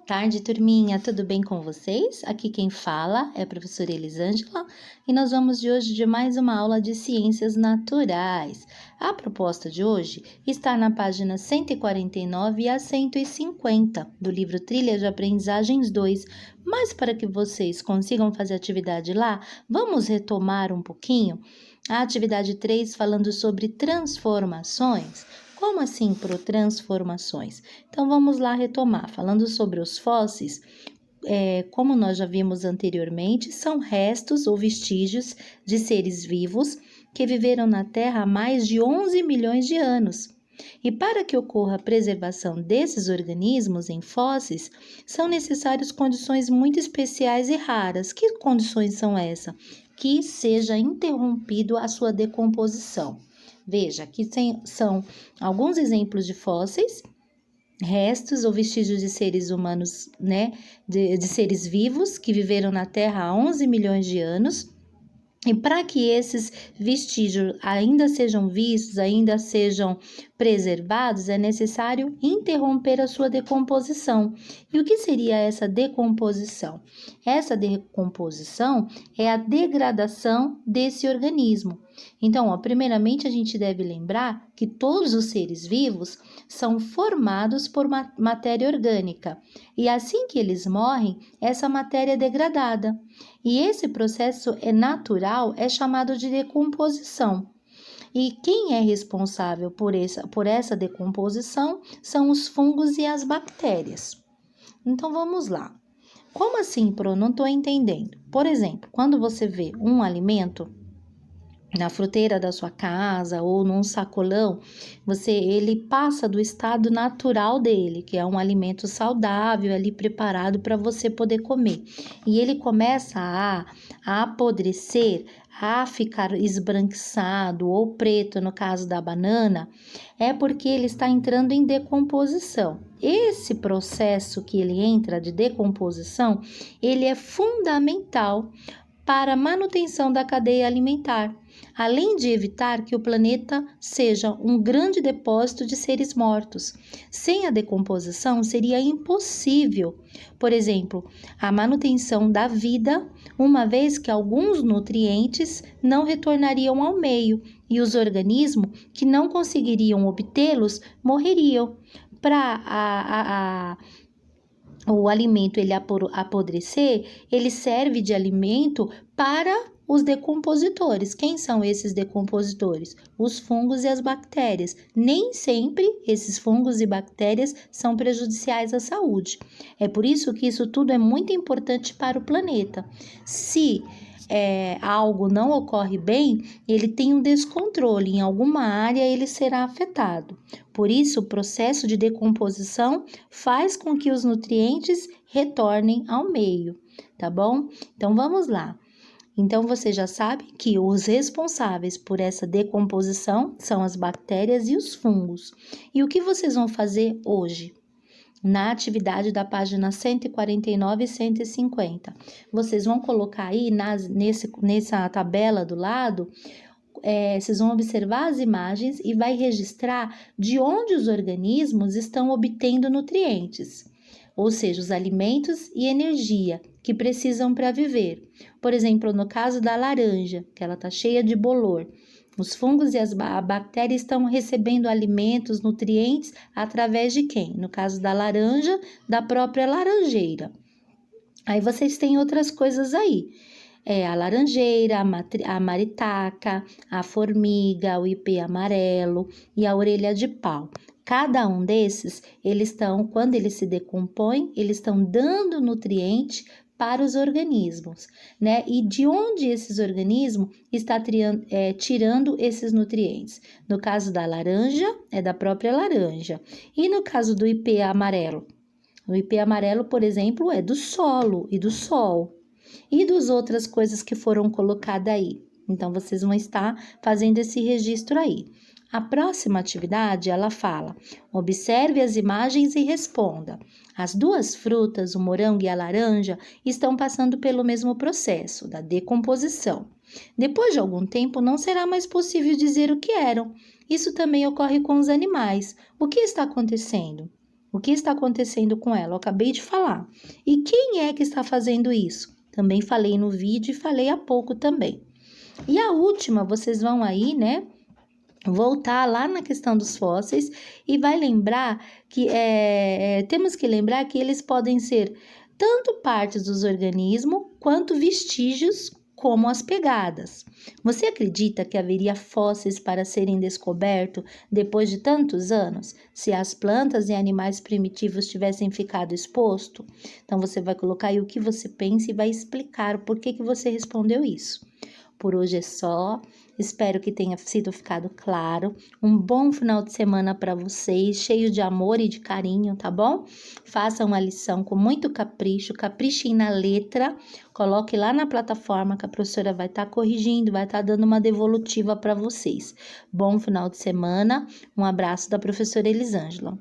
Tarde, turminha, tudo bem com vocês? Aqui quem fala é a professora Elisângela e nós vamos de hoje de mais uma aula de Ciências Naturais. A proposta de hoje está na página 149 a 150 do livro Trilha de Aprendizagens 2, mas para que vocês consigam fazer a atividade lá, vamos retomar um pouquinho a atividade 3 falando sobre transformações. Como assim, transformações? Então, vamos lá retomar. Falando sobre os fósseis, como nós já vimos anteriormente, são restos ou vestígios de seres vivos que viveram na Terra há mais de 11 milhões de anos. E para que ocorra a preservação desses organismos em fósseis, são necessárias condições muito especiais e raras. Que condições são essas? Que seja interrompido a sua decomposição. Veja, aqui são alguns exemplos de fósseis, restos ou vestígios de seres humanos, de seres vivos que viveram na Terra há 11 milhões de anos. E para que esses vestígios ainda sejam vistos, ainda sejam preservados, é necessário interromper a sua decomposição. E o que seria essa decomposição? Essa decomposição é a degradação desse organismo. Então, primeiramente a gente deve lembrar que todos os seres vivos são formados por matéria orgânica. E assim que eles morrem, essa matéria é degradada. E esse processo natural é chamado de decomposição. E quem é responsável por essa decomposição são os fungos e as bactérias. Então vamos lá. Como assim, Pro? Não estou entendendo. Por exemplo, quando você vê um alimento na fruteira da sua casa ou num sacolão, ele passa do estado natural dele, que é um alimento saudável ali preparado para você poder comer. E ele começa a apodrecer, a ficar esbranquiçado ou preto, no caso da banana, é porque ele está entrando em decomposição. Esse processo que ele entra de decomposição, ele é fundamental para a manutenção da cadeia alimentar, além de evitar que o planeta seja um grande depósito de seres mortos. Sem a decomposição, seria impossível, por exemplo, a manutenção da vida, uma vez que alguns nutrientes não retornariam ao meio e os organismos que não conseguiriam obtê-los morreriam. Para o alimento ele apodrecer, ele serve de alimento para os decompositores. Quem são esses decompositores? Os fungos e as bactérias. Nem sempre esses fungos e bactérias são prejudiciais à saúde. É por isso que isso tudo é muito importante para o planeta. Se algo não ocorre bem, ele tem um descontrole, em alguma área ele será afetado. Por isso, o processo de decomposição faz com que os nutrientes retornem ao meio, tá bom? Então, vamos lá. Então, você já sabe que os responsáveis por essa decomposição são as bactérias e os fungos. E o que vocês vão fazer hoje? Na atividade da página 149 e 150. Vocês vão colocar aí nessa tabela do lado, vocês vão observar as imagens e vai registrar de onde os organismos estão obtendo nutrientes, ou seja, os alimentos e energia que precisam para viver. Por exemplo, no caso da laranja, que ela está cheia de bolor, os fungos e as bactérias estão recebendo alimentos, nutrientes, através de quem? No caso da laranja, da própria laranjeira. Aí vocês têm outras coisas aí. A laranjeira, a maritaca, a formiga, o ipê amarelo e a orelha de pau. Cada um desses, quando eles se decompõem, eles estão dando nutriente para os organismos, né? E de onde esses organismos estão tirando esses nutrientes? No caso da laranja, é da própria laranja. E no caso do ipê amarelo? O ipê amarelo, por exemplo, é do solo e do sol. E das outras coisas que foram colocadas aí. Então, vocês vão estar fazendo esse registro aí. A próxima atividade, ela fala: observe as imagens e responda. As duas frutas, o morango e a laranja, estão passando pelo mesmo processo, da decomposição. Depois de algum tempo, não será mais possível dizer o que eram. Isso também ocorre com os animais. O que está acontecendo? O que está acontecendo com ela? Eu acabei de falar. E quem é que está fazendo isso? Também falei no vídeo e falei há pouco também. E a última, vocês vão aí, né? Voltar lá na questão dos fósseis e vai lembrar que temos que lembrar que eles podem ser tanto partes dos organismos quanto vestígios, como as pegadas. Você acredita que haveria fósseis para serem descobertos depois de tantos anos, se as plantas e animais primitivos tivessem ficado expostos? Então você vai colocar aí o que você pensa e vai explicar o porquê que você respondeu isso. Por hoje é só. Espero que tenha sido ficado claro. Um bom final de semana para vocês, cheio de amor e de carinho, tá bom? Façam uma lição com muito capricho, caprichem na letra, coloque lá na plataforma que a professora vai estar corrigindo, vai estar dando uma devolutiva para vocês. Bom final de semana, um abraço da professora Elisângela.